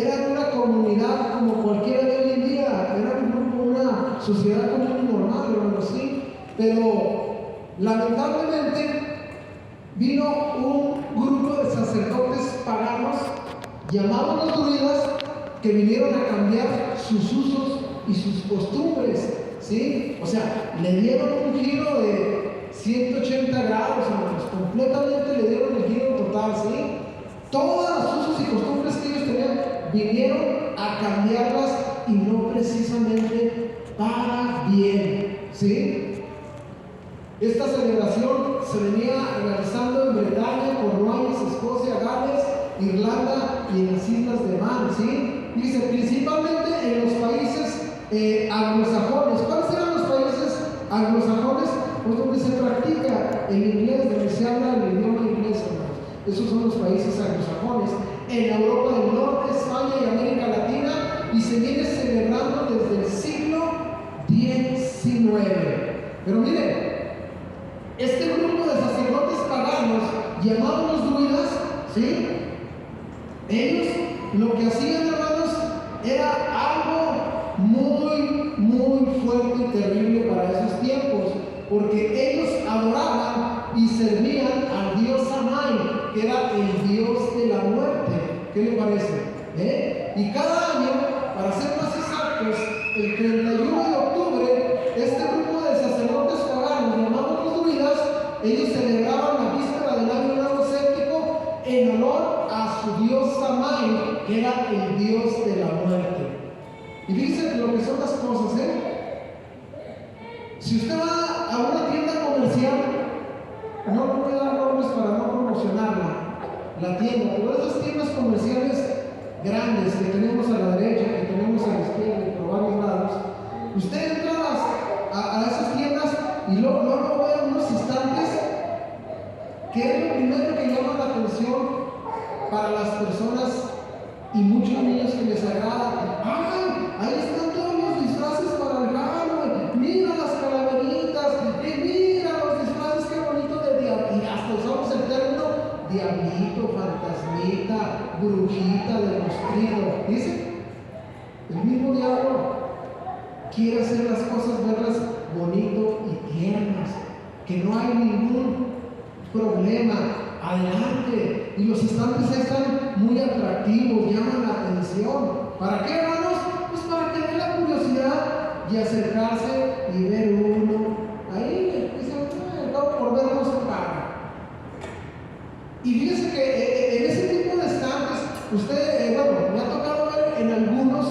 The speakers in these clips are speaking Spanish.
eran una comunidad como cualquiera de hoy en día, era un grupo, una sociedad común y normal, hermano, sí, pero lamentablemente vino un grupo de sacerdotes paganos llamados los druidas que vinieron a cambiar sus usos y sus costumbres, ¿sí? O sea, le dieron un giro de 180 grados, hermanos, completamente le dieron el giro total, ¿sí? Todos los usos y costumbres que ellos tenían vinieron a cambiarlas y no precisamente para bien, ¿sí? Esta celebración se venía realizando en Bretaña, Cornualles, Escocia, Gales, Irlanda y en las islas de Man, ¿sí? Dice, principalmente en los países anglosajones. ¿Cuáles eran los países anglosajones? Pues donde se practica el inglés, donde se habla el idioma inglés, hermanos. Esos son los países anglosajones. En Europa del Norte, España y América Latina, y se viene celebrando desde el siglo XIX. Pero miren, este grupo de sacerdotes paganos, llamados los druidas, ¿sí? Ellos lo que hacían, hermanos, era algo muy fuerte y terrible para esos tiempos, porque ellos adoraban y servían al dios Samhain, que era el dios de la muerte. ¿Qué le parece? Y cada año, para ser más exactos, el 31 de octubre, este grupo de sacerdotes paganos, llamados los druidas, ellos celebraban la víspera del año nuevo céltico en honor a su dios Samhain, que era el dios de la muerte. Y fíjense lo que son las cosas, Si usted va a una tienda comercial, no voy a dar nombres para no promocionarla, la tienda, pero esas tiendas comerciales grandes que tenemos a la derecha, que tenemos a la izquierda y por varios lados, usted entra a esas tiendas y luego ve unos instantes que es lo primero que llama la atención para las personas y muchos niños que les agrada. ¡Ay! Ahí están todos los disfraces para el Halloween. Mira las calaveritas, mira los disfraces, qué bonito de diablito. Y hasta usamos el término diablito, fantasmita, brujita, de mostrito. Dice, el mismo diablo quiere hacer las cosas, verlas bonito y tiernas, que no hay ningún problema, adelante. Y los estantes están muy atractivos, llaman la atención. ¿Para qué, hermanos? Pues para que dé la curiosidad y acercarse y ver uno. Ahí dicen, por ver no se paga. Y fíjense que en ese tipo de estantes, usted, me ha tocado ver en algunos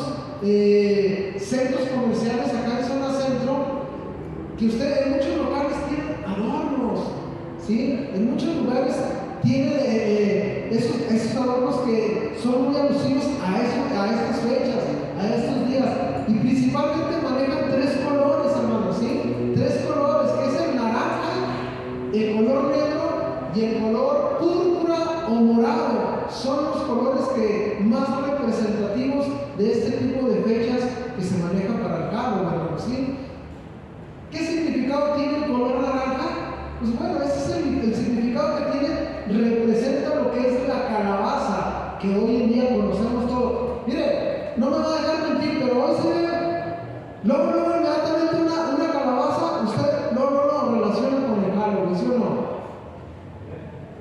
centros comerciales acá en zona centro, que usted en muchos locales tienen adornos, ¿sí? En muchos lugares tiene esos adornos que son muy alusivos a estas fechas, a estos días, y principalmente manejan tres colores, hermanos, ¿sí? Tres colores, que es el naranja, el color negro y el color púrpura o morado. Son los colores que más representativos de este tipo de fechas que se manejan para el cabo, hermanos, ¿sí? ¿Qué significado tiene el color naranja? Pues bueno, ese es el significado que tiene. Representa lo que es la calabaza, que hoy en día conocemos todo. Mire, no me va a dejar mentir, pero hoy se ve, luego inmediatamente una calabaza, usted no relaciona con el Halloween, ¿sí o no?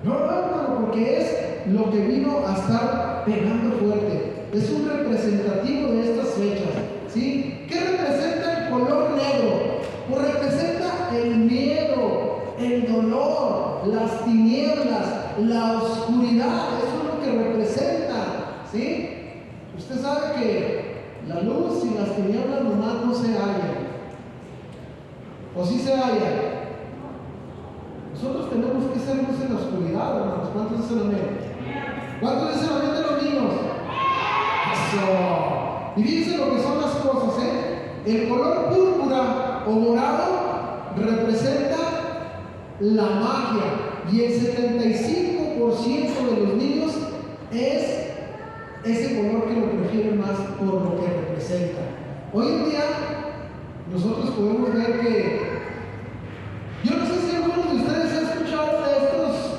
No, porque es lo que vino a estar pegando fuerte. Es un representativo de estas fechas, ¿sí? ¿Qué representa el color negro? Pues representa el miedo, el dolor, las tinieblas, la oscuridad. Eso es lo que representa, ¿sí? Usted sabe que la luz y las tinieblas nomás no se hallan, o sí se hallan. Nosotros tenemos que ser luz en la oscuridad, hermanos. ¿Cuántos dicen amén? ¿Cuántos dicen amén de los niños? Eso. Y fíjense lo que son las cosas, El color púrpura o morado representa la magia, y el 75% de los niños es ese color que lo prefieren más por lo que representa. Hoy en día nosotros podemos ver que, yo no sé si algunos de ustedes han escuchado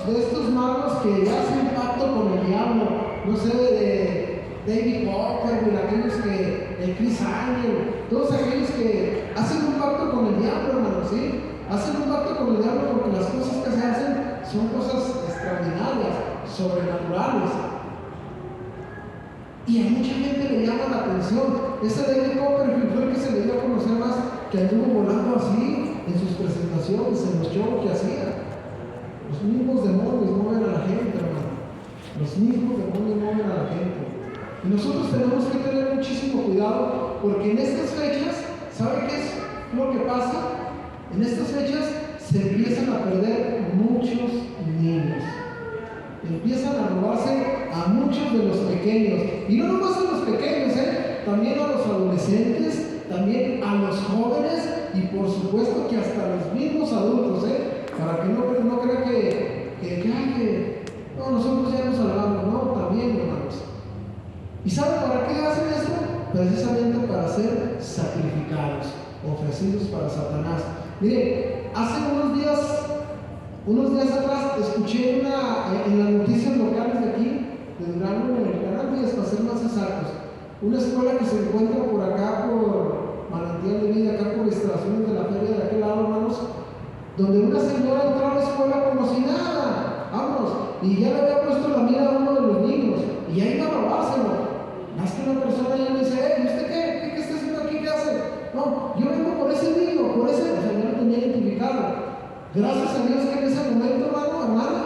de estos magos que hacen pacto con el diablo, no sé, David Copperfield, aquellos que, el Chris Angel, todos aquellos que hacen un pacto con el diablo, hermano, ¿sí? Hacen un pacto con el diablo porque las cosas que se hacen son cosas extraordinarias, sobrenaturales. Y a mucha gente le llama la atención. Ese David Copperfield fue el que se le dio a conocer más, que anduvo volando así en sus presentaciones, en los shows que hacía. Los mismos demonios mueven a la gente, hermano. Los mismos demonios mueven a la gente. Y nosotros tenemos que tener muchísimo cuidado, porque en estas fechas, ¿sabe qué es lo que pasa? En estas fechas se empiezan a perder muchos niños. Empiezan a robarse a muchos de los pequeños. Y no nomás a los pequeños, también a los adolescentes, también a los jóvenes y por supuesto que hasta los mismos adultos, para que no crea que no, nosotros ya nos salvamos, no, también, hermanos. ¿Y saben para qué hacen esto? Precisamente para ser sacrificados, ofrecidos para Satanás. Miren, hace unos días atrás escuché en las noticias locales de aquí, de Durango, en el canal 10, para ser más exactos, una escuela que se encuentra por acá, por Manantial de Vida, acá por instalaciones de la feria de aquel lado, hermanos, donde una señora entró a la escuela como si nada, vámonos, y ya le había puesto la mira a uno de los niños, y ahí iba a robárselo. Más que una persona ya le dice, ¿usted qué está haciendo aquí? ¿Qué hace? No, yo vengo por ese niño, por ese, o sea, ya lo tenía identificado. Gracias a Dios que en ese momento, hermana,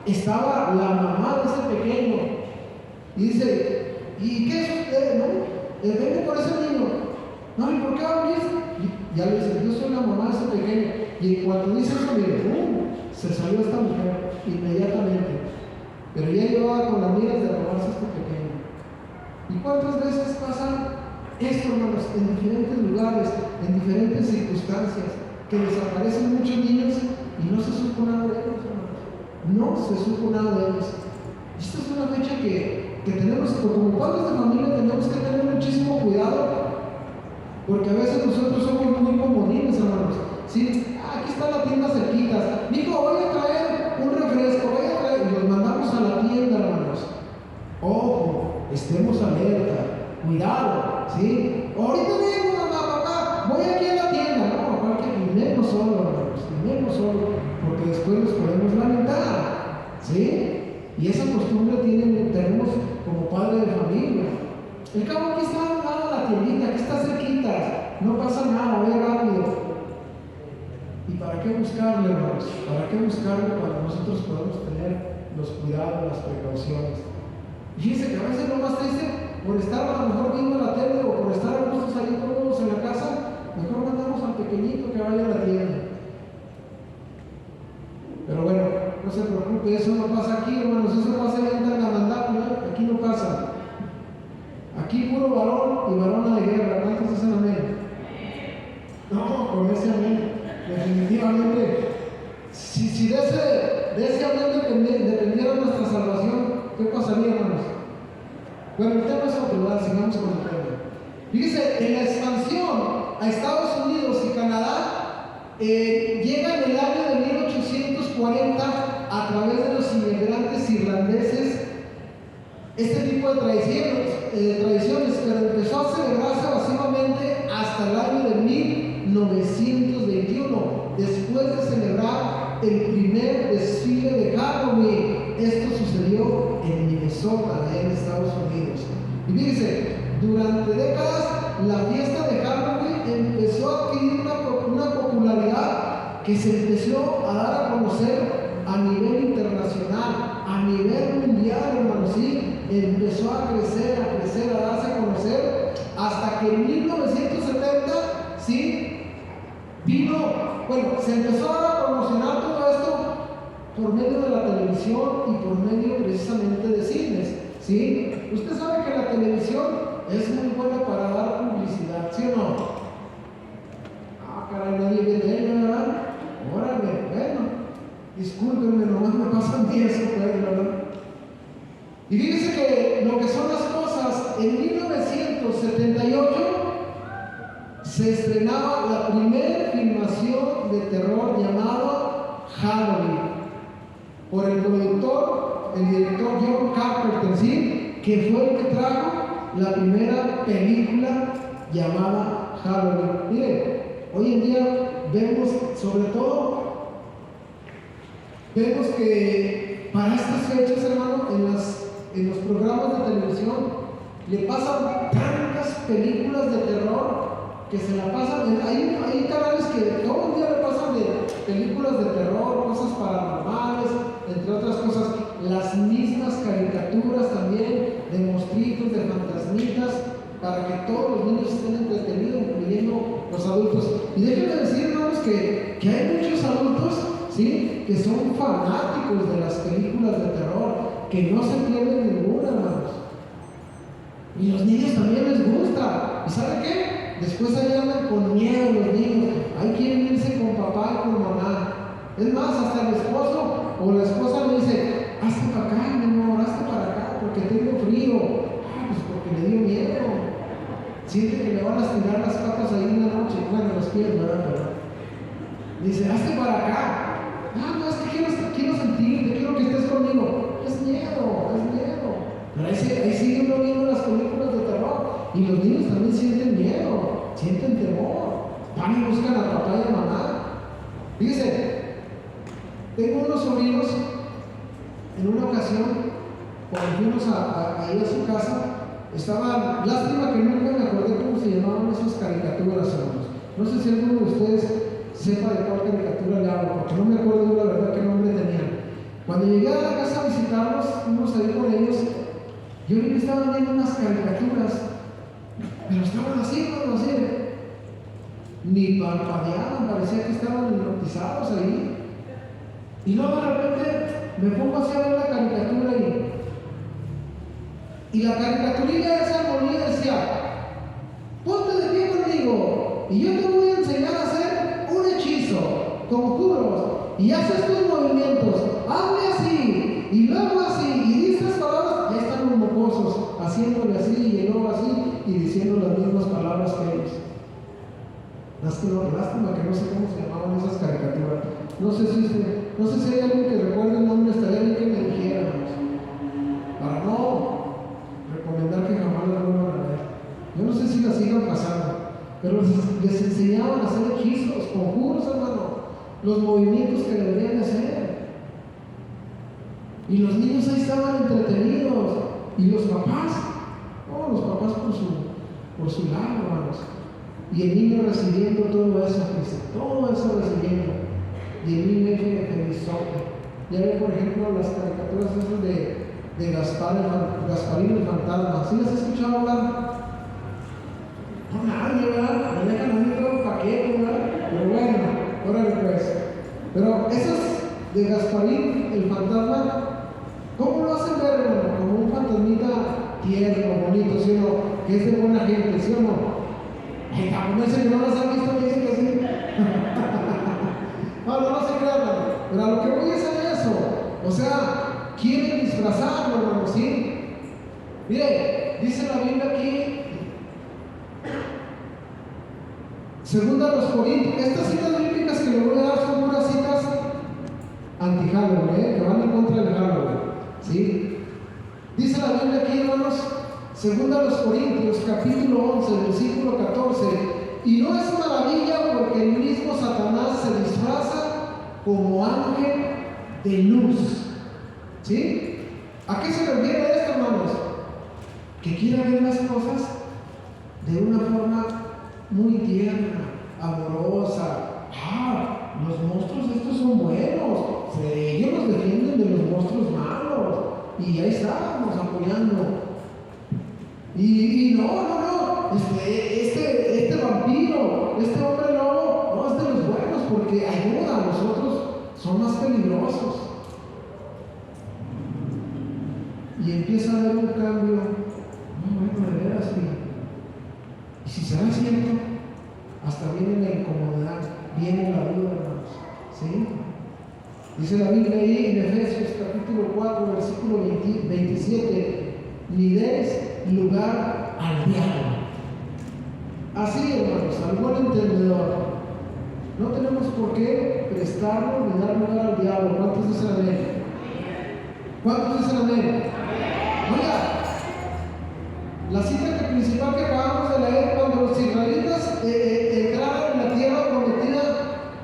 estaba la mamá de ese pequeño. Y dice, ¿y qué es usted? No, vengo por ese niño. No, ¿y por qué va a venir? Y ya le dice, yo soy la mamá de ese pequeño. Y en cuanto dice eso, mire, se salió esta mujer inmediatamente. Pero ya llevaba con las miras de robarse a este pequeño. ¿Y cuántas veces pasa esto, hermanos, en diferentes lugares, en diferentes circunstancias, que desaparecen muchos niños y no se supo nada de ellos, hermanos? No se supo nada de ellos. Esta es una fecha que tenemos, como padres de familia, tenemos que tener muchísimo cuidado, porque a veces nosotros somos muy comodines, hermanos. ¿Sí? Aquí está la tienda cerquita. Dijo, voy a traer un refresco, y los mandamos a la tienda, hermanos. Ojo, estemos alerta, cuidado, ¿sí? Ahorita vengo, mamá, papá, voy aquí a la tienda. No, aparte, primero solo, hermanos, primero solo, porque después nos podemos lamentar, ¿sí? Y esa costumbre tenemos como padre de familia. El cabo aquí está al lado de la tiendita, aquí está cerquita, no pasa nada, ve rápido. ¿Y para qué buscarle, hermanos? ¿Para qué buscarle cuando nosotros podemos tener los cuidados, las precauciones? Fíjense que a veces lo más triste, por estar a lo mejor viendo la tele o por estar a gusto ahí todos en la casa, mejor mandamos al pequeñito que vaya a la tienda. Pero bueno, no se preocupe, eso no pasa aquí, hermanos, eso pasa allá en Tangamandapio, aquí no pasa. Aquí puro varón y varona de guerra, ¿cuántos dicen amén? No, con ese amén, definitivamente. Si de ese amén dependiera nuestra salvación, ¿qué pasaría, hermanos? Bueno, el tema es otro, ¿verdad? Sigamos con el tema. Fíjese, en la expansión a Estados Unidos y Canadá, llega en el año de 1840 a través de los inmigrantes irlandeses este tipo de tradiciones, pero empezó a celebrarse masivamente hasta el año de 1921, después de celebrar el primer desfile de Halloween. Esto sucedió en Minnesota, allá en Estados Unidos. Y fíjense, durante décadas la fiesta de Halloween empezó a adquirir una popularidad que se empezó a dar a conocer a nivel internacional, a nivel mundial, hermanos, ¿sí? Empezó a crecer, a darse a conocer, hasta que en 1970, ¿sí? Se empezó a promocionar todo esto por medio de la televisión y por medio precisamente de cines, ¿sí? Usted sabe que la televisión es muy buena para dar publicidad, ¿sí o no? Ah, caray, nadie viene ella, ¿verdad? Órale, bueno, discúlpenme, nomás me pasan 10 pues, ¿verdad? Y fíjense que lo que son las cosas, en 1978 se estrenaba la primera filmación de terror llamada Halloween por el director John Carpenter, ¿sí? Que fue el que trajo la primera película llamada Halloween. Miren, hoy en día vemos, sobre todo, vemos que para estas fechas, hermano, en los programas de televisión le pasan tantas películas de terror que se la pasan. Hay canales que todo el día le pasan de películas de terror, cosas paranormales, entre otras cosas, las mismas caricaturas también de monstruitos, de fantasmitas, para que todos los niños estén entretenidos, incluyendo los adultos. Y déjenme decir, hermanos, que hay muchos adultos, ¿sí?, que son fanáticos de las películas de terror, que no se pierden ninguna, hermanos. Y los niños también les gusta. ¿Y sabe qué? Después ahí andan con miedo los niños. Hay que irse con papá y con mamá. Es más, hasta el esposo o la esposa le dice: hazte para acá, mi amor, hazte para acá, porque tengo frío. Pues porque le dio miedo. Siente que le van a estirar las patas ahí en la noche, bueno, los pies, ¿verdad? Dice: hazte para acá. No, es que quiero sentirte, quiero que estés conmigo. Es miedo, es miedo. Pero ahí sigue uno viendo las películas de terror. Y los niños también sienten miedo, sienten temor. Van y buscan a papá y a mamá. Fíjense, tengo unos sobrinos. En una ocasión, cuando fuimos a ir a su casa, estaba, lástima que nunca me acordé cómo se llamaban esas caricaturas, hermanos. No sé si alguno de ustedes sepa de cuál caricatura le hablo, porque no me acuerdo la verdad qué nombre tenían. Cuando llegué a la casa a visitarlos, fuimos a ir con ellos, yo vi que estaban viendo unas caricaturas, pero estaban así, no sé, ni parpadeaban, parecía que estaban hipnotizados ahí. Y luego de repente me pongo así a ver la caricatura y la caricaturilla esa armonía decía: ponte de pie conmigo y yo te voy a enseñar a hacer un hechizo, conjuros, y haces tus movimientos, hazle así, y luego así, y dices palabras. Ya están los mocosos haciéndole así y luego así y diciendo las mismas palabras que ellos. Lástima que no sé cómo se llamaban esas caricaturas. No sé si hay alguien que recuerde el nombre, estaría bien que me dijera, para no recomendar que jamás las vuelvan a ver. Yo no sé si las sigan pasando, pero les enseñaban a hacer hechizos, conjuros, hermano, los movimientos que deberían de hacer. Y los niños ahí estaban entretenidos. Y los papás, los papás por su lado, hermanos. Y el niño recibiendo todo eso, todo eso recibiendo. Y el niño felizote. Ya ve, por ejemplo, las caricaturas esas de Gasparín el fantasma. ¿Sí las has escuchado hablar? No, nadie, ¿verdad? Me dejan a mí todo el paquete, ¿verdad? Pero bueno, órale pues. Pero esas de Gasparín el fantasma, ¿cómo lo hacen ver, hermano? Como un fantasmita tierno, bonito, ¿sí o no? Que es de buena gente, ¿sí o no? Ay, japoneses que no las han visto, dicen que sí. No se crean, hermano. Pero a lo que voy es a eso. O sea, quieren disfrazarlo, hermano, ¿sí? Mire, dice la Biblia aquí, segunda a los Corintios, estas citas bíblicas que le voy a dar son unas citas anti-Halloween, que van en contra del Halloween, ¿sí? Dice la Biblia aquí, hermanos, segunda a los Corintios, capítulo 11, versículo 14, y no es maravilla porque el mismo Satanás se disfraza como ángel de luz, ¿sí? ¿A qué se refiere esto, hermanos? Que quiere ver las cosas de una forma muy tierna, amorosa. Los monstruos estos son buenos, ellos nos defienden de los monstruos malos, y ahí estamos apoyando. Y no, este vampiro, este hombre lobo, no es de los buenos, porque ayuda a los otros, son más peligrosos. Y empieza a haber un cambio. Bueno, de veras, y si será cierto, hasta viene la incomodidad, viene la duda, hermanos, ¿sí? Dice la Biblia ahí en Efesios capítulo 4, versículo 27, ni des lugar al diablo. Así, hermanos, al buen entendedor, no tenemos por qué prestarnos ni dar lugar al diablo. ¿Cuántos dicen amén? ¿Cuántos dicen amén? Oiga, La cita principal que acabamos de leer, cuando los israelitas entraron en la tierra prometida,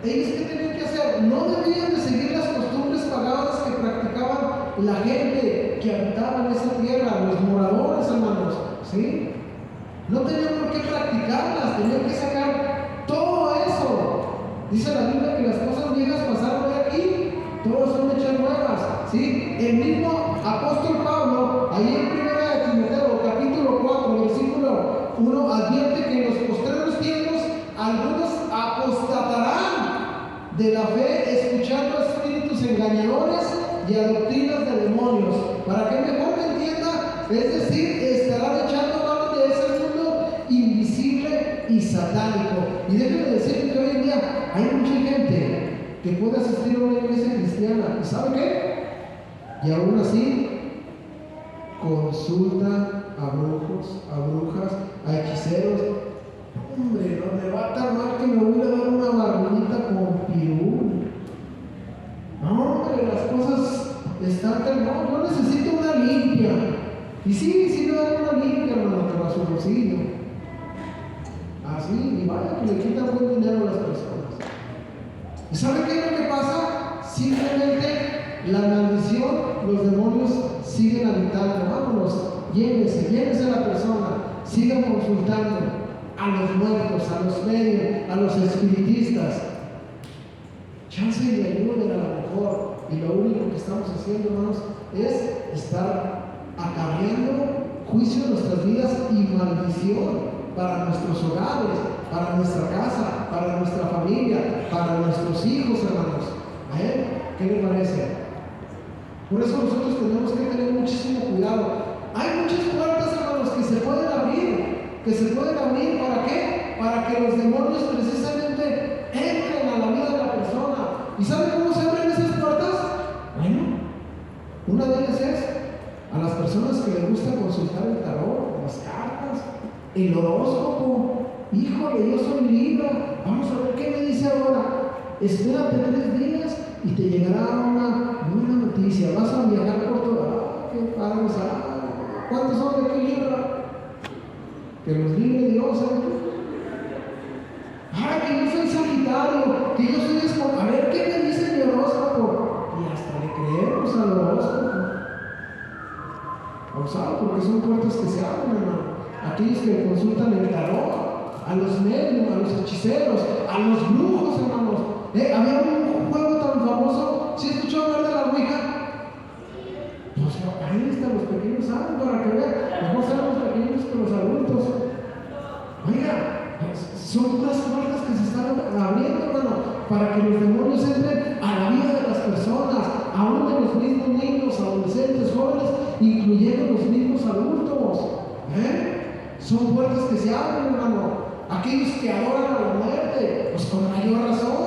ellos ¿qué tenían que hacer? No debían de seguir las costumbres paganas que practicaban la gente que habitaba en esa tierra, los moradores, hermanos, ¿sí? No tenían por qué practicarlas, tenían que sacar todo eso. Dice la Biblia que las cosas viejas pasaron de aquí, todas son hechas nuevas, ¿sí? El mismo apóstol Pablo, ahí en 1 de Timoteo, capítulo 4, versículo 1, advierte que en los postreros tiempos algunos apostatarán de la fe, escuchando a espíritus engañadores y a doctrinas de demonios. Para que mejor me entienda, es decir, estarán echando mano de ese mundo invisible y satánico. Y déjenme decir que hoy en día hay mucha gente que puede asistir a una iglesia cristiana, ¿y sabe qué? Y aún así consulta a brujos, a brujas, a hechiceros. Hombre, no me va a tardar que me voy a dar una barbita con pirul. No, hombre, las cosas están tan... No, yo necesito una limpia. Y sí, me dan una limpia, hermano, para su bolsillo. Así, y vaya que le quitan buen dinero a las personas. ¿Y sabe qué es lo que pasa? Simplemente la maldición, los demonios siguen habitando. Vámonos, llévese a la persona, sigan consultando a los muertos, a los medios, a los espiritistas. Chance y ayuden a lo mejor. Y lo único que estamos haciendo, hermanos, es estar acarreando juicio en nuestras vidas y maldición para nuestros hogares, para nuestra casa, para nuestra familia, para nuestros hijos, hermanos. ¿Qué le parece? Por eso nosotros tenemos que tener muchísimo cuidado. Hay muchas puertas, hermanos, que se pueden abrir, ¿para qué? Para que los demonios precisamente entren a la vida de la persona. ¿Y sabe cómo se abren esas puertas? Bueno, una de ellas es a las personas que les gusta consultar el tarot, las cartas, el horóscopo. Híjole, yo soy Libra, vamos a ver qué me dice ahora. Espérate 3 días y te llegará una buena noticia. Vas a viajar por todo. ¡Qué padre! ¿Cuántos son de aquí Libra? Que nos libre Dios, que yo soy Sagitario, que yo soy Escorpio. A ver qué me dice mi horóscopo. Y hasta le creemos al horóscopo. Pausado, porque son puertas que se abren, hermano. Aquellos que consultan el tarot, a los medios, a los hechiceros, a los brujos, hermanos. Había un juego tan famoso. ¿Sí escuchó hablar de la Ouija? Pues ahí están los pequeños, ¿saben? Para que vean, mejor saben los pequeños que los adultos. Oiga, son unas puertas que se están abriendo, hermano, para que los demonios entren a la vida de las personas, aún de los mismos niños, adolescentes, jóvenes, incluyendo los mismos adultos. Son puertas que se abren, hermano. Aquellos que adoran a la muerte, pues con mayor razón.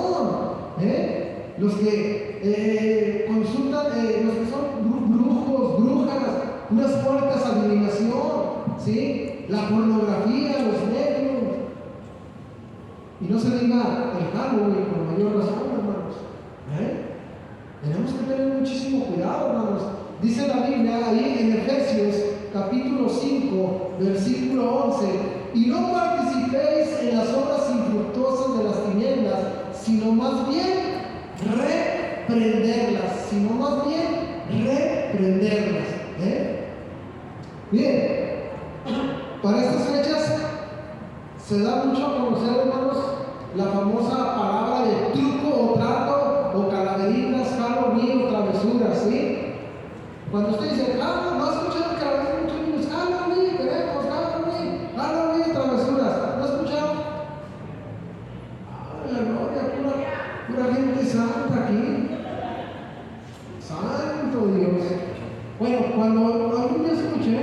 Los que consultan, los que son brujos, brujas, unas puertas a adivinación, ¿sí? La pornografía, los medios. Y no se diga el Halloween con mayor razón, hermanos. Tenemos que tener muchísimo cuidado, hermanos. Dice la Biblia ahí en Efesios capítulo 5, versículo 11: y no participéis en las obras infructuosas de las tinieblas, sino más bien reprenderlas. Bien, para estas fechas se da mucho a conocer, hermanos, la famosa palabra de truco o trato, o calaveritas, Halloween o travesuras, ¿sí? Cuando usted dice, no ha escuchado calaveras, muchos niños, Halloween, queremos Halloween, travesuras. ¿No ha escuchado? La gloria, pura gente santa aquí. Santo Dios. Bueno, cuando algún día escuché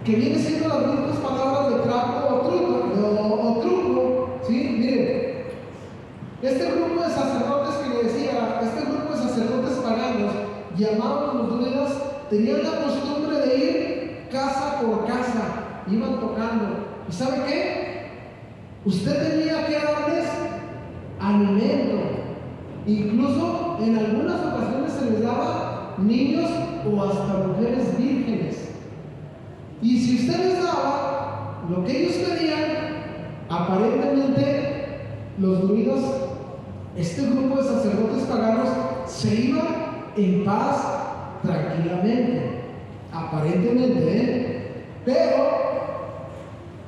que viene siendo las mismas palabras de trapo o truco, ¿sí? Miren, este grupo de sacerdotes que le decía, este grupo de sacerdotes paganos, llamados los druidas, tenían la costumbre de ir casa por casa, iban tocando. ¿Y sabe qué? Usted tenía que darles alimento. Incluso en algunas ocasiones se les daba niños o hasta mujeres vírgenes. Y si usted les daba lo que ellos pedían, aparentemente los druidas, este grupo de sacerdotes paganos, se iban en paz tranquilamente, aparentemente, pero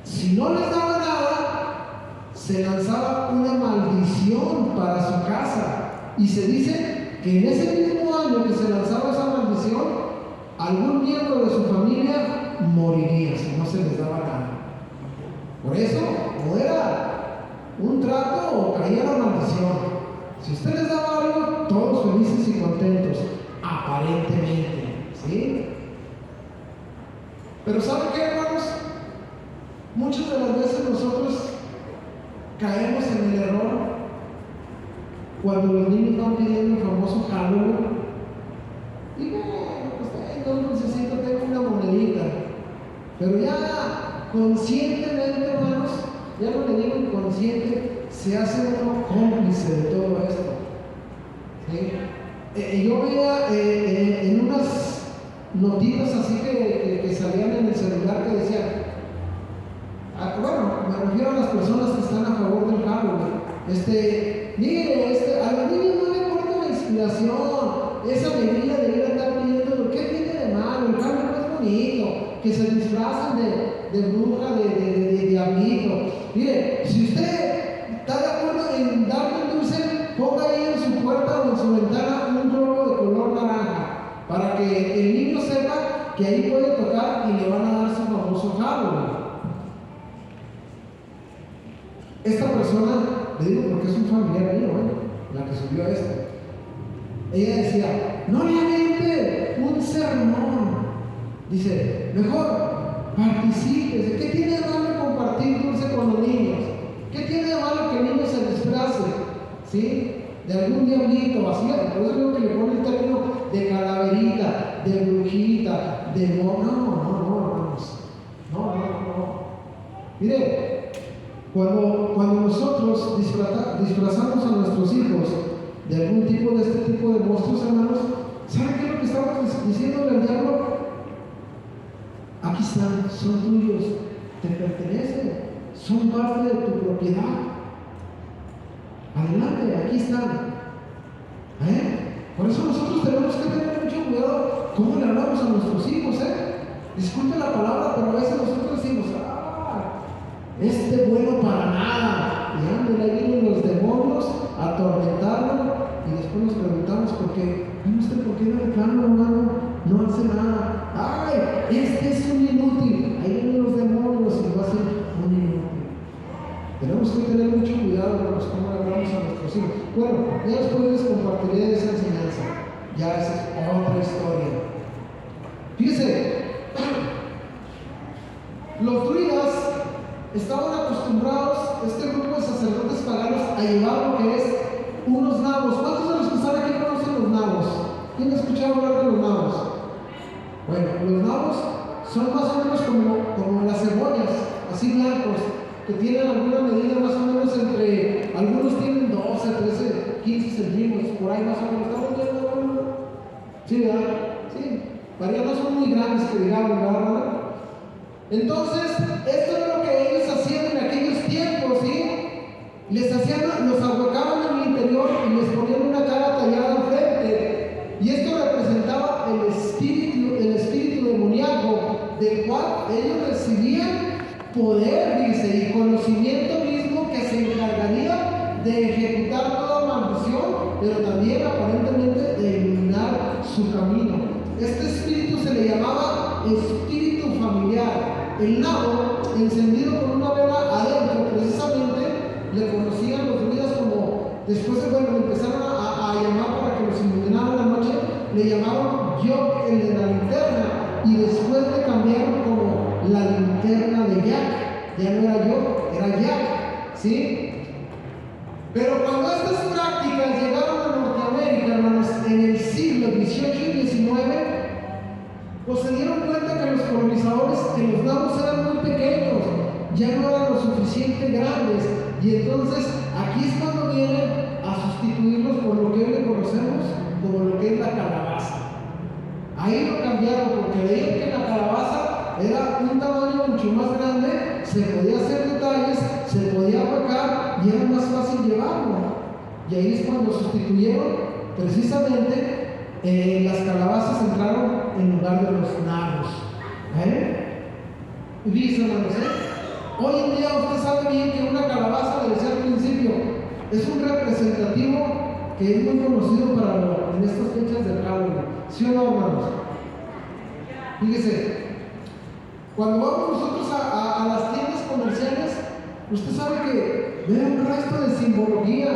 si no les daba nada, se lanzaba una maldición para su casa. Y se dice que en ese mismo año que se lanzaba esa maldición, algún miembro de su familia moriría si no se les daba nada. Por eso, no era un trato o caía la maldición. Si usted les daba algo, todos felices y contentos, aparentemente, ¿sí? Pero ¿saben qué, hermanos? Muchas de las veces nosotros caemos en el error cuando los niños van pidiendo el famoso Halloween. Y bueno, pues tengo un dulcecito, tengo una monedita. Pero ya conscientemente, hermanos, ya no le digo inconsciente, se hace uno cómplice de todo esto. ¿Sí? Yo veía en unas notitas así que salían en el celular que decían, bueno, me refiero a las personas que están a favor del Halloween. Mire, a los niños no le importa la inspiración, esa alegría de ir a estar pidiendo, ¿qué tiene de malo? El Halloween es bonito, que se disfrazan de bruja, de diablito. Mire, si usted está de acuerdo en darle un dulce, ponga ahí en su puerta o en su ventana un globo de color naranja, para que el niño sepa que ahí puede tocar y le van a dar su famoso Halloween. Esta persona, le digo porque es un familiar mío, la que subió esto, ella decía, no le aviente un sermón, dice, mejor participe. ¿Qué tiene de malo compartir dulce con los niños? ¿Qué tiene de malo que el niño se disfrace? ¿Sí? De algún diablito, así, por eso digo que le pone el término de calaverita, de brujita, de no, hermanos, no. Mire, cuando nosotros disfrazamos a nuestros hijos de algún tipo de este tipo de monstruos, hermanos, ¿saben qué es lo que estamos diciendo al diablo? Aquí están, son tuyos, te pertenecen, son parte de tu propiedad. Adelante, aquí están. Por eso nosotros tenemos que tener mucho cuidado cómo le hablamos a nuestros hijos. Disculpe la palabra, pero a veces nosotros decimos, bueno para nada. Y ándale, ahí vienen los demonios a atormentarlo. Y después nos preguntamos por qué. ¿Por qué no le plano, hermano? No hace nada. ¡Ay! Este es un inútil. Ahí vienen los demonios y lo hacen un inútil. Tenemos que tener mucho cuidado, hermanos, cómo le hablamos a nuestros hijos. Bueno, ya después les compartiré de esa enseñanza. Ya esa es otra historia. Fíjese, los druidas estaban acostumbrados, este grupo de sacerdotes paganos, a llevar lo que es unos nabos. ¿Cuántos de los que están aquí conocen los nabos? ¿Quién ha escuchado hablar de los nabos? Bueno, los nabos son más o menos como las cebollas, así blancos, que tienen alguna medida más o menos entre, algunos tienen 12, 13, 15 centímetros, por ahí más o menos. ¿Estamos viendo? Sí, ¿verdad? Sí, varias no son muy grandes que digamos, ¿verdad? Entonces, esto es lo que ellos hacían en aquellos tiempos, ¿sí? Los ahuecaban en el interior y les ponían una cara tallada al frente. Y esto representaba el espíritu demoníaco, del cual ellos recibían poder, dice, y conocimiento mismo que se encargaría de ejecutar toda maldición, pero también aparentemente de iluminar su camino. Este espíritu se le llamaba espíritu familiar. El nabo, encendido con una vela adentro, precisamente, le conocían los druidas como, después de empezaron a llamar para que los iluminaran la noche, le llamaron Yok, el de la linterna, y después le cambiaron como la linterna de Jack. Ya no era Yok, era Jack, ¿sí? Pero cuando estas prácticas llegaron a Norteamérica, hermanos, en el siglo XVIII y XIX, pues se dieron cuenta que los colonizadores, que los nabos eran muy pequeños, ya no eran lo suficiente grandes, y entonces aquí es cuando vienen a sustituirlos por lo que hoy le conocemos como lo que es la calabaza. Ahí lo cambiaron porque veían que la calabaza era un tamaño mucho más grande, se podía hacer detalles, se podía apacar y era más fácil llevarlo. Y ahí es cuando sustituyeron precisamente las calabazas, entraron en lugar de los nabos. Y dice, hermanos, hoy en día usted sabe bien que una calabaza, le decía al principio, es un representativo que es muy conocido en estas fechas del Halloween. ¿Sí o no, hermanos? Fíjese, cuando vamos nosotros a las tiendas comerciales, usted sabe que ve un resto de simbología,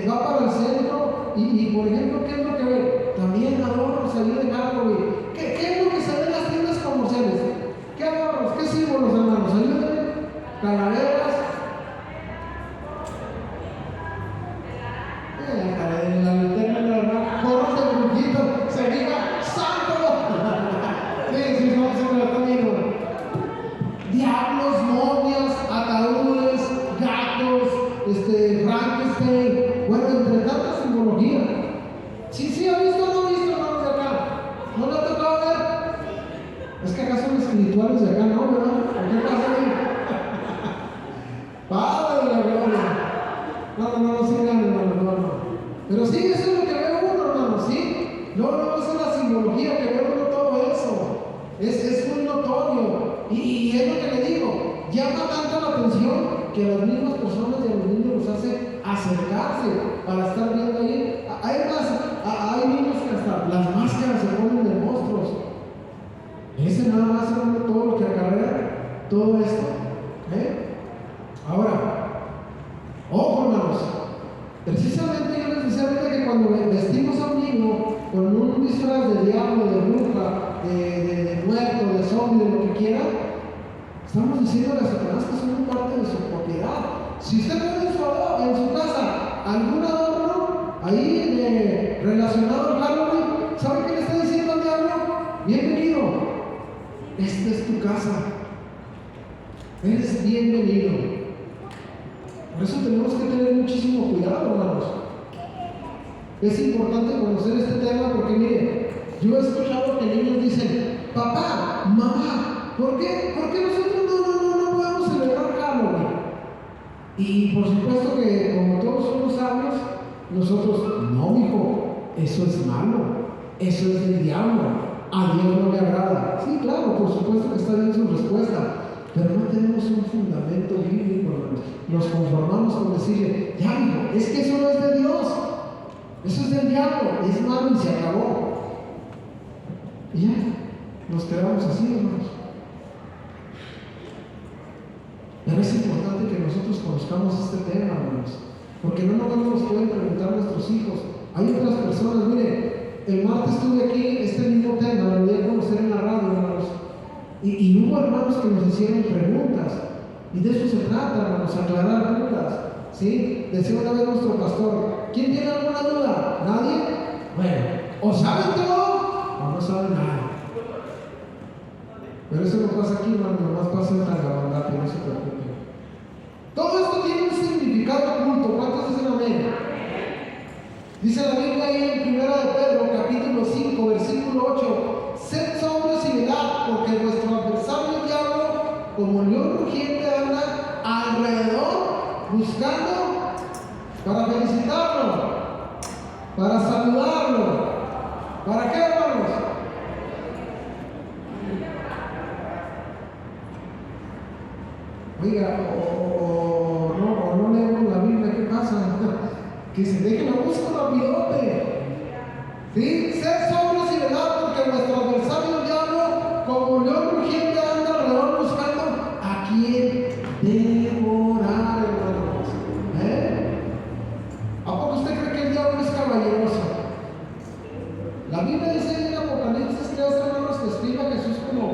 va para el centro y por ejemplo, ¿qué es lo que ve? También adornos ahí de Halloween. ¿Qué es lo que se ve en las tiendas comerciales? ¿Qué adornos? ¿Qué símbolos, hermanos? Ayúdenme. Calaveras. La linterna de la hermana, corros de brujito, se diga santo. Sí, no, se me lo está viendo. Diablos, momias, ataúdes, gatos, Frankenstein, bueno, entre tanta simbología. Sí, ¿ha visto o no ha visto, hermanos de acá? ¿No le ha tocado ver? Es que acá son espirituales de acá, ¿no? ¿Verdad? ¿O qué pasa ahí? Padre de la gloria. No, sigan, hermano, no. Pero sí, eso es lo que ve uno, hermano, ¿sí? No, esa es la simbología que ve uno, todo eso. Es muy notorio. Y es lo que le digo, llama tanto la atención que a las mismas personas y a los niños los hace acercarse para estar viendo ahí. Hay niños que hasta las máscaras se ponen de monstruos. Ese nada más es todo lo que acarrea todo esto. Ahora, ojo, hermanos, precisamente yo les decía ahorita que cuando vestimos a un niño con un disfraz de diablo, de bruja, de muerto, de zombie, de lo que quiera, estamos diciendo a Satanás que somos parte de su propiedad. Si usted tiene en su casa algún adorno ahí relacionado al Halloween, ¿sabe qué le está diciendo al diablo? Bienvenido, esta es tu casa, eres bienvenido. Por eso tenemos que tener muchísimo cuidado, hermanos. Es importante conocer este tema porque, mire, yo he escuchado que niños dicen, papá, mamá, ¿por qué nosotros no podemos celebrar Halloween? Y por supuesto que como todos somos sabios, nosotros, no, hijo, eso es malo, eso es del diablo, a Dios no le agrada. Sí, claro, por supuesto que está bien su respuesta, pero no tenemos un fundamento bíblico, hermanos. Nos conformamos con decirle, ya, hijo, es que eso no es de Dios, eso es del diablo, es malo y se acabó. Y ya, nos quedamos así, hermanos. Pero es importante que nosotros conozcamos este tema, hermanos, porque no nos pueden preguntar nuestros hijos. Hay otras personas, mire, el martes estuve aquí, este mismo tema, lo voy a conocer en la radio, hermanos, y hubo hermanos que nos hicieron preguntas, y de eso se trata, hermanos, aclarar dudas, ¿sí? Decía una vez nuestro pastor, ¿quién tiene alguna duda? ¿Nadie? Bueno, o saben todo, o no saben nada. Pero eso no pasa aquí, hermano, nomás pasa en Tagabandate, no se preocupen. Todo esto tiene un significado oculto. ¿Cuántos dicen amén? Dice la Biblia ahí en 1 de Pedro, capítulo 5, versículo 8: sed sobrios y velad, porque vuestro adversario el diablo, como león rugiente, anda alrededor buscando para felicitarlo, para saludarlo. ¿Para qué, hermanos? Oiga, o no leemos la Biblia, ¿qué pasa? Que se deje la busca rapidote. ¿Sí? Sed sobrios y velad, porque vuestro adversario el diablo, como león rugiente, anda alrededor buscando a quien devorar, hermanos. ¿A poco usted cree que el diablo es caballeroso? La Biblia dice en Apocalipsis 3, hermanos, que escribe a Jesús como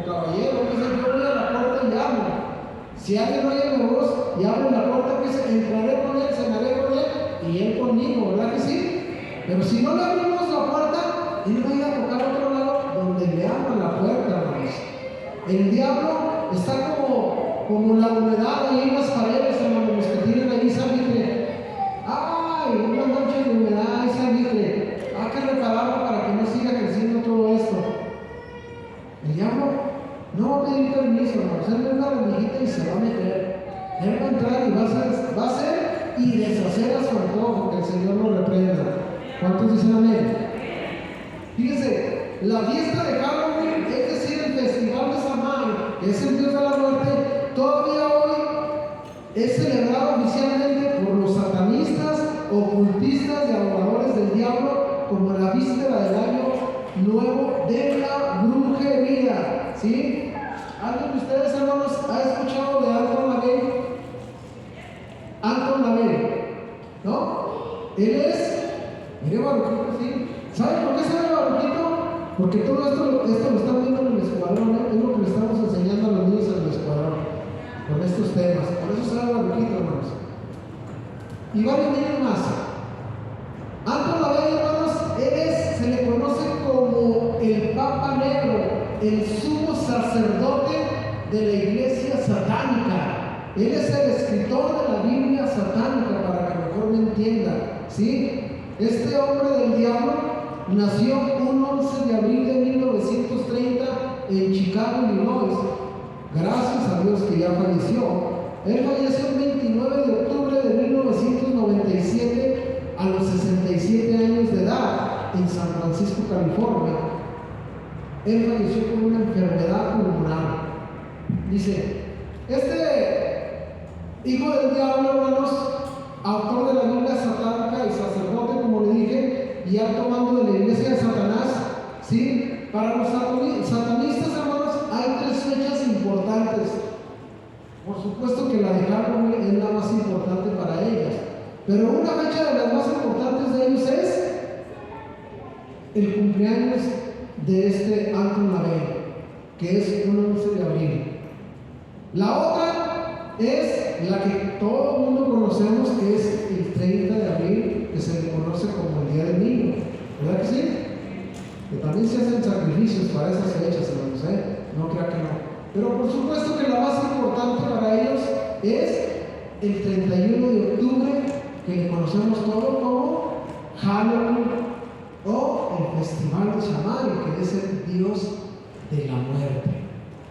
caballero. Dice, yo voy a la puerta y llamo. Si alguien oye mi voz y abre la puerta, que entraré con él, cenaré con él y él conmigo, ¿verdad que sí? Pero si no le abrimos la puerta, él va a ir a tocar a otro lado donde le abran la puerta, hermanos. El diablo está como la humedad ahí en las paredes, hermanos, los que tienen ahí salitre. ¡Ay! Una noche de humedad y salitre. Hay que repararlo para que no siga creciendo todo esto. El diablo No va a pedir permiso, hermanos. Él ve una rendijita y se va a meter. Él va a entrar y va a hacer y deshacer a su antojo, que el Señor lo reprenda. ¿Cuántos dicen amén? Fíjense, la fiesta de Halloween, es decir, el festival de Samhain, que es el dios de la muerte, todavía hoy es celebrado oficialmente por los satanistas, ocultistas y adoradores del diablo como la víspera del año nuevo de la brujería. ¿Sí? ¿Alguien de ustedes, hermanos, ha escuchado de Anton LaVey? Anton LaVey, ¿no? Él es, mire, Baruquito, sí. ¿Saben por qué se llama Baruquito? Porque todo esto lo están viendo en el escuadrón, ¿eh? Es lo que le estamos enseñando a los niños en el escuadrón, con estos temas. Por eso se llama Baruquito, hermanos. Y varios niños más. Anton LaVey, hermanos, se le conoce como el Papa Negro, el sumo sacerdote de la iglesia satánica. Él es el escritor de la Biblia satánica, para que mejor me entienda, ¿sí? Este hombre del diablo nació un 11 de abril de 1930 en Chicago, Illinois. Gracias a Dios que ya falleció. Él falleció el 29 de octubre de 1997 a los 67 años de edad en San Francisco, California. Él falleció con una enfermedad pulmonar. Dice, este hijo del diablo, hermanos, autor de la Biblia satánica y sacerdote, como le dije, y alto mando de la iglesia de Satanás, ¿sí? Para los satanistas, hermanos, hay 3 fechas importantes. Por supuesto que la de Halloween es la más importante para ellas, pero una fecha de las más importantes de ellos es el cumpleaños de este Anton LaVey, que es un 11 de abril. La otra es la que todo el mundo conocemos, que es el 30 de abril, que se le conoce como el Día del Niño, ¿verdad que sí? Que también se hacen sacrificios para esas fechas, hermanos, no crea que no. Pero por supuesto que la más importante para ellos es el 31 de octubre, que le conocemos todo como Halloween, o el Festival de Samhain, que es el dios de la muerte.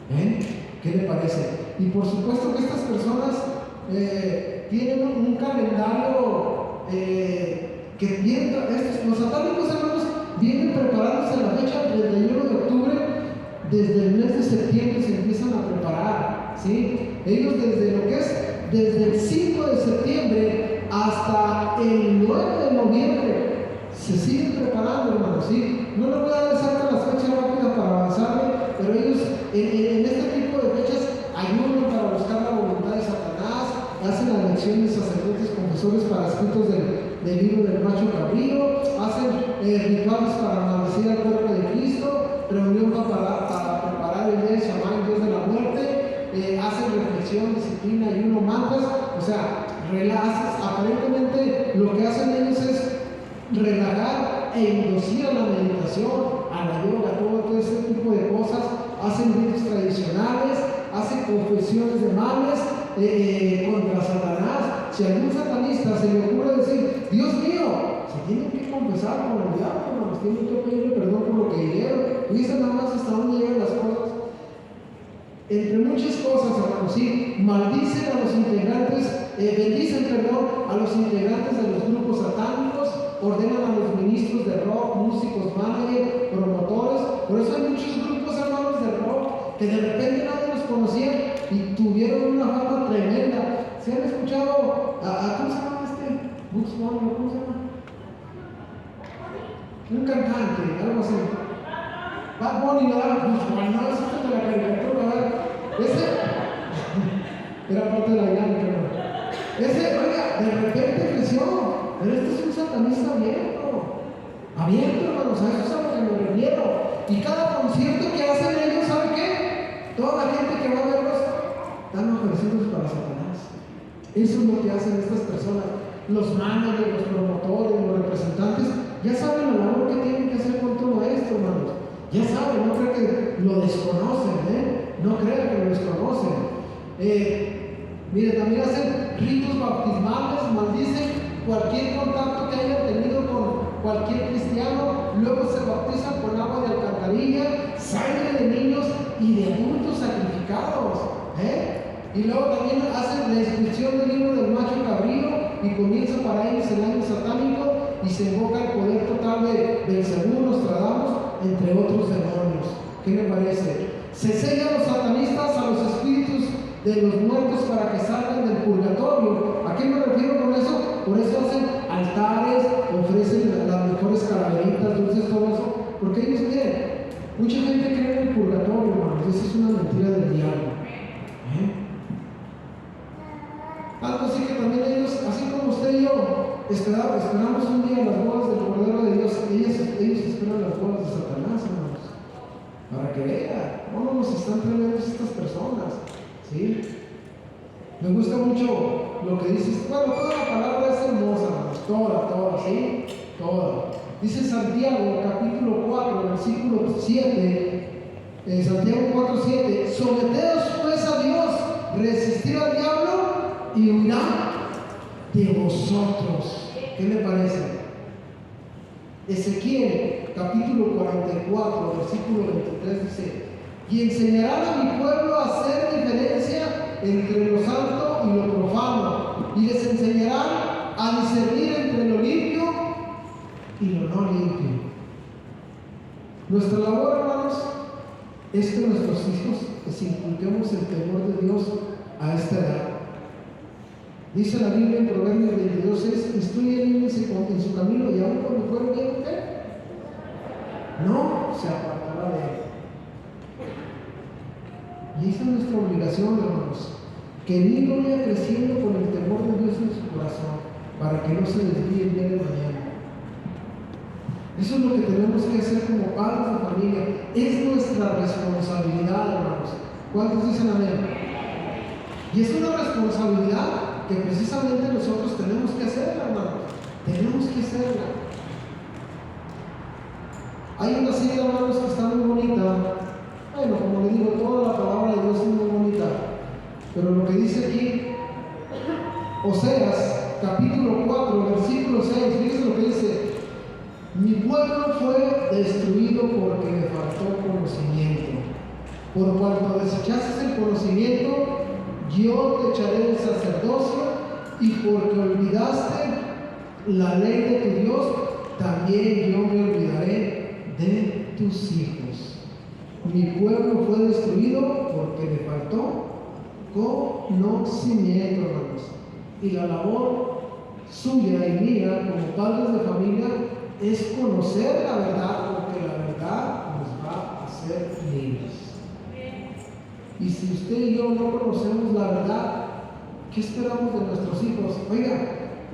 ¿Ven? ¿Qué le parece? Y por supuesto que estas personas tienen un calendario que vienen, los satánicos, hermanos, vienen preparándose la fecha del 31 de octubre. Desde el mes de septiembre se empiezan a preparar, ¿sí? Ellos desde el 5 de septiembre hasta el 9 de noviembre se siguen preparando, hermanos, ¿sí? No les voy a dar exactas las fechas rápidas para avanzarme, pero ellos en este tipo de fechas ayudan para buscar la voluntad de Satanás, hacen la elección de sacerdotes confesores para escritos del libro del macho cabrío, hacen rituales para maldecir al cuerpo de Cristo, reunión para preparar el día de Samhain, Dios de la muerte, hacen reflexión, disciplina, ayuno, mantas, o sea, aparentemente lo que hacen ellos es relajar e inducir a la meditación, a la yoga, todo ese tipo de cosas. Hacen ritos tradicionales, hacen confesiones de males contra Satanás. Si a algún satanista se le ocurre decir, Dios mío, se tienen que confesar con el diablo, hermanos, tienen que pedirle perdón por lo que hicieron. Dicen nada más hasta dónde llegan las cosas. Entre muchas cosas, hermanos, sí, maldicen a los integrantes, bendicen, a los integrantes de los grupos satánicos, ordenan a los ministros de rock, músicos, managers, promotores. Por eso hay muchos grupos, hermanos, de rock que de repente nadie los conocía y tuvieron una fama tremenda. ¿Se han escuchado cómo se llama Bugs Bunny, ¿cómo se llama? Un cantante, algo así. Bad Bunny, ¿verdad? Bugs Bunny, no, eso es de la caricatura, ¿verdad? Ese era parte de la dinámica, ¿no? Oiga, de repente creció, pero este es un satanista abierto, hermanos, a eso es a lo que me refiero. Y cada concierto que hacen ellos, ¿sabe qué? Toda la gente que va a verlos están ofreciéndose para Satanás. Eso es lo que hacen estas personas. Los managers, los promotores, los representantes, ya saben la labor que tienen que hacer con todo esto, hermanos. Ya saben, no creo que lo desconocen, no crean que lo desconocen. Mire, también hacen ritos bautismales, maldicen cualquier contacto que hayan tenido con cualquier cristiano, luego se bautizan con agua de alcantarilla, sangre de niños y de adultos sacrificados. Y luego también hacen la inscripción del libro del macho cabrío y comienza para ellos el año satánico y se invoca el poder total de Belcebú, Nostradamus, entre otros demonios. ¿Qué me parece? Se sellan los satanistas a los espíritus de los muertos para que salgan del purgatorio. ¿A qué me refiero con eso? Por eso hacen altares, ofrecen las mejores calaveritas, dulces, todo eso, porque ellos quieren. Mucha gente cree en el purgatorio, hermanos. Esa es una mentira del diablo. Algo así que también ellos, así como usted y yo, esperamos un día las bodas del Cordero de Dios, ellos esperan las bodas de Satanás, hermanos. Para que vean cómo nos están trayendo estas personas. ¿Sí? Me gusta mucho lo que dices. Bueno, toda la palabra es hermosa, hermanos. Toda, ¿sí? Toda. Dice Santiago, capítulo 4, versículo 7. Santiago 4, 7. Someteos pues a Dios, resistir al diablo y huirá de vosotros. ¿Qué le parece? Ezequiel, capítulo 44, versículo 23 dice: y enseñarán a mi pueblo a hacer diferencia entre lo santo y lo profano, y les enseñarán a discernir entre lo limpio y lo no limpio. Nuestra labor, hermanos, es que nuestros hijos les inculquemos el temor de Dios a esta edad. Dice la Biblia en Proverbios 22:6: instruye al niño en su camino, y aún cuando fuere viejo, ¿qué? No se apartará de él. Y esa es nuestra obligación, hermanos, que el niño vaya creciendo con el temor de Dios en su corazón, para que no se desvíe el día de mañana. Eso es lo que tenemos que hacer como padres de familia. Es nuestra responsabilidad, hermanos. ¿Cuántos dicen amén? Y es una responsabilidad que precisamente nosotros tenemos que hacerla, hermanos. Tenemos que hacerla. Hay una cita, hermanos, que está muy bonita. Bueno, como le digo, toda la palabra de Dios es muy bonita. Pero lo que dice aquí, Oseas, capítulo 4, versículo 6, fíjense lo que dice: mi pueblo fue destruido porque le faltó conocimiento. Por cuanto desechaste el conocimiento, yo te echaré del sacerdocio, y porque olvidaste la ley de tu Dios, también yo me olvidaré de tus hijos. Mi pueblo fue destruido porque le faltó conocimiento, hermanos. Y la labor suya y mía como padres de familia es conocer la verdad, porque la verdad nos va a hacer libres. Y si usted y yo no conocemos la verdad, ¿qué esperamos de nuestros hijos? Oiga,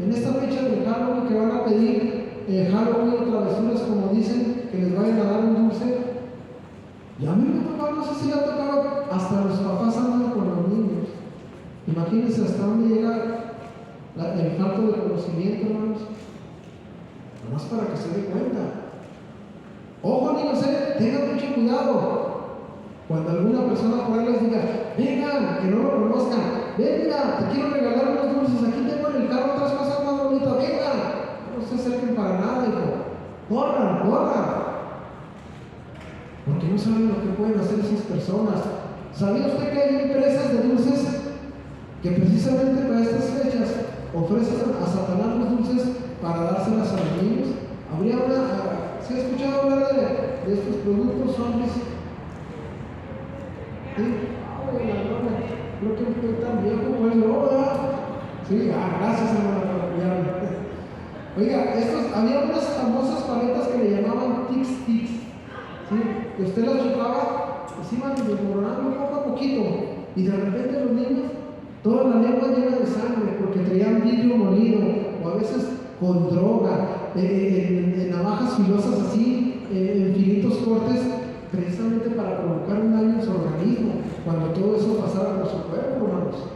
en esta fecha de Halloween que van a pedir Halloween o travesuras, como dicen, que les vayan a dar un dulce, y a mí me tocaba, no sé si le ha tocado, hasta los papás andan con los niños. Imagínense hasta dónde llega el falto de conocimiento, hermanos. Nomás para que se dé cuenta. Ojo, niños, tengan mucho cuidado. Cuando alguna persona por ahí les diga: vengan, que no lo conozcan, ven, mira, te quiero regalar unos dulces, aquí tengo en el carro otras cosas más bonitas, vengan. No se acerquen para nada, hijo. Corran. Porque no saben lo que pueden hacer esas personas. ¿Sabía usted que hay empresas de dulces que precisamente para estas fechas ofrecen a Satanás los dulces para dárselas a los niños? Habría una, ¿se ha escuchado hablar de estos productos zombies? ¿Sí? Creo que estoy tan viejo, pues no, ¿verdad? Sí, gracias, hermano, por apoyarme. Oiga, había unas famosas paletas que le llamaban Tic Tics, ¿sí? Que usted las chupaba, pues iban desmoronando poco a poquito, y de repente los niños, toda la lengua llena de sangre, porque traían vidrio molido, o a veces con droga, en navajas filosas así, en finitos cortes, precisamente para provocar un daño en su organismo, cuando todo eso pasara por su cuerpo, hermanos.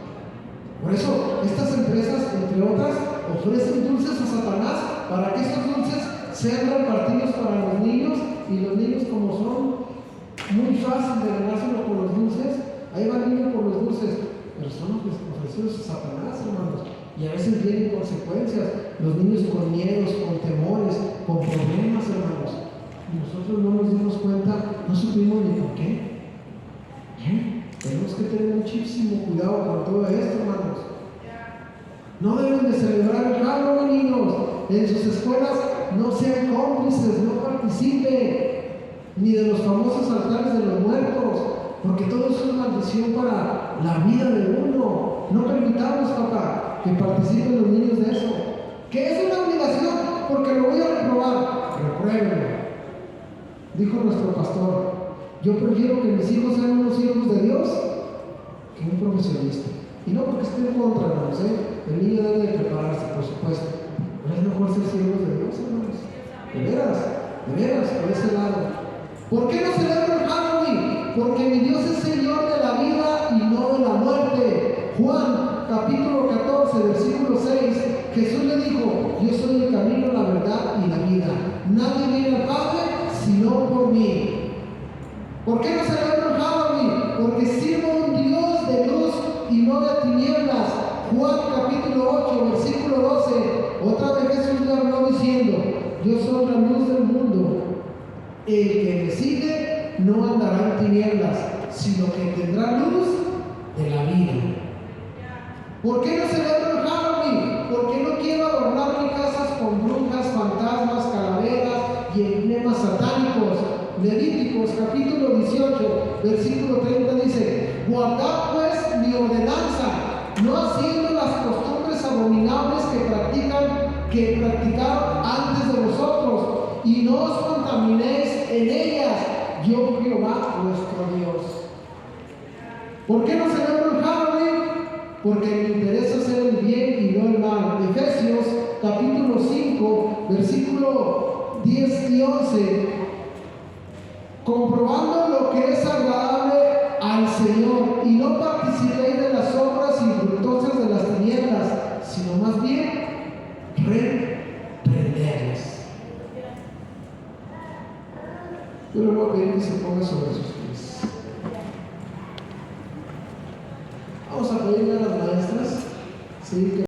Por eso, estas empresas, entre otras, ofrecen dulces a Satanás para que esos dulces sean repartidos para los niños, y los niños, como son muy fáciles de ganárselo por los dulces, ahí va el niño por los dulces, pero son ofrecidos a Satanás, hermanos. Y a veces vienen consecuencias, los niños con miedos, con temores, con problemas, hermanos. Y nosotros no nos dimos cuenta, no supimos ni por qué. Tenemos que tener muchísimo cuidado con todo esto, hermanos. No deben de celebrar el Halloween, niños. En sus escuelas no sean cómplices, no participen ni de los famosos altares de los muertos, porque todo es una maldición para la vida de uno. No permitamos, papá, que participen los niños de eso, que es una obligación, porque lo voy a reprobar. Repruébenlo, dijo nuestro pastor. Yo prefiero que mis hijos sean unos hijos de Dios que un profesionista. Y no porque esté en contra, hermanos, el niño debe de prepararse, por supuesto, pero es mejor ser siervos de Dios, hermanos. De veras, por ese lado. ¿Por qué no celebro el Halloween? Porque mi Dios es Señor de la vida y no de la muerte. Juan capítulo 14, versículo 6, Jesús le dijo: yo soy el camino, la verdad y la vida. Nadie viene al Padre sino por mí. ¿Por qué no celebro el Halloween? Porque sirvo a un Dios de luz y no de tinieblas. Juan capítulo 8, versículo 12. Otra vez Jesús le habló diciendo: yo soy la luz del mundo. El que me sigue no andará en tinieblas, sino que tendrá luz de la vida. ¿Por qué no celebro el Halloween? Porque no quiero adornar mis casas con brujas, fantasmas, calaveras y emblemas satánicos. Levíticos capítulo 18, versículo 30 dice: guardad pues mi ordenanza, no haciendo las costumbres abominables que practicaron antes de vosotros, y no os contaminéis en ellas, yo Jehová vuestro Dios. ¿Por qué no celebro el Halloween? Porque me interesa hacer el bien y no el mal. Efesios capítulo 5, versículo 10 y 11. Comprobando lo que es agradable al Señor, y no participéis de las obras infructuosas de las tinieblas, sino más bien reprenderlas. Yo le voy a pedir que se ponga sobre sus pies. Vamos a pedirle a las maestras, ¿sí?